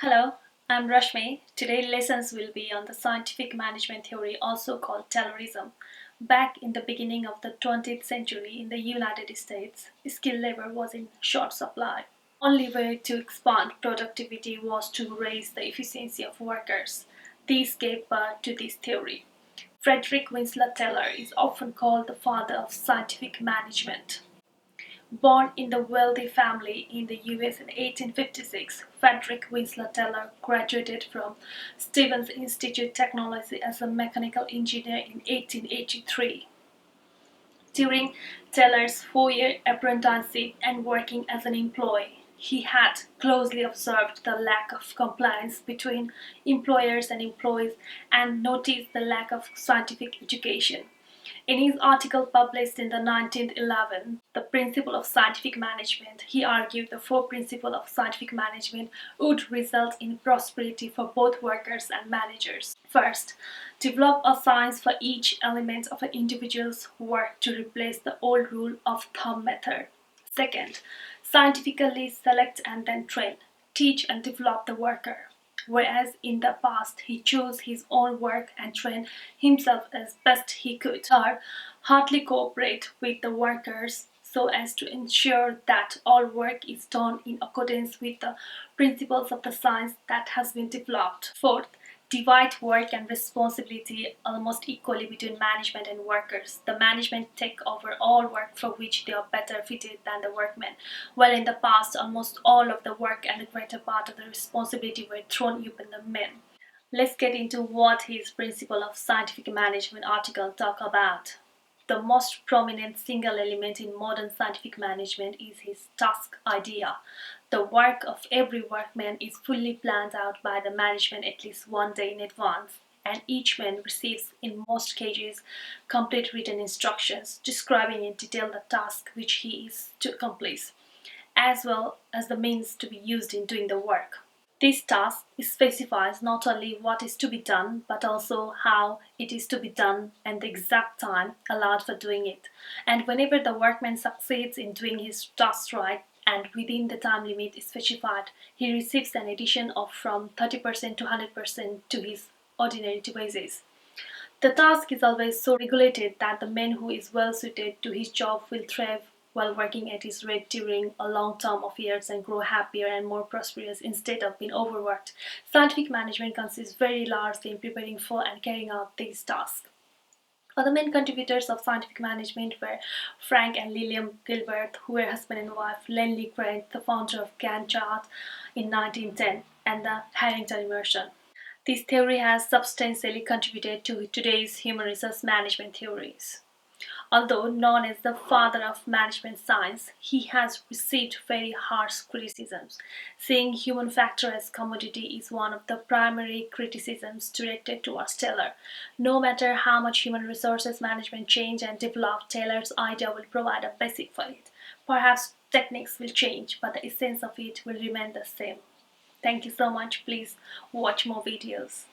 Hello, I'm Rashmi. Today's lessons will be on the scientific management theory, also called Taylorism. Back in the beginning of the 20th century in the United States, skilled labor was in short supply. Only way to expand productivity was to raise the efficiency of workers. This gave birth to this theory. Frederick Winslow Taylor is often called the father of scientific management. Born in the wealthy family in the US in 1856, Frederick Winslow Taylor graduated from Stevens Institute Technology as a mechanical engineer in 1883. During Taylor's 4-year apprenticeship and working as an employee, he had closely observed the lack of compliance between employers and employees and noticed the lack of scientific education. In his article published in the 1911, The Principle of Scientific Management, he argued the four principles of scientific management would result in prosperity for both workers and managers. First, develop a science for each element of an individual's work to replace the old rule of thumb method. Second, scientifically select and then train, teach and develop the worker. Whereas in the past he chose his own work and trained himself as best he could. Third, heartily cooperate with the workers so as to ensure that all work is done in accordance with the principles of the science that has been developed. Fourth, divide work and responsibility almost equally between management and workers. The management take over all work for which they are better fitted than the workmen, while in the past almost all of the work and the greater part of the responsibility were thrown upon the men. Let's get into what his Principle of Scientific Management article talk about. The most prominent single element in modern scientific management is his task idea. The work of every workman is fully planned out by the management at least one day in advance, and each man receives, in most cases, complete written instructions describing in detail the task which he is to accomplish, as well as the means to be used in doing the work. This task specifies not only what is to be done, but also how it is to be done and the exact time allowed for doing it. And whenever the workman succeeds in doing his task right and within the time limit specified, he receives an addition of from 30% to 100% to his ordinary wages. The task is always so regulated that the man who is well suited to his job will thrive while working at his rate during a long term of years and grow happier and more prosperous instead of being overworked. Scientific management consists very largely in preparing for and carrying out these tasks. Other main contributors of scientific management were Frank and Lillian Gilbert, who were husband and wife, Lenlie Grant, the founder of Gantt chart in 1910, and the Harrington immersion. This theory has substantially contributed to today's human resource management theories. Although known as the father of management science, he has received very harsh criticisms. Seeing human factor as commodity is one of the primary criticisms directed towards Taylor. No matter how much human resources management change and develop, Taylor's idea will provide a basic for it. Perhaps techniques will change, but the essence of it will remain the same. Thank you so much. Please watch more videos.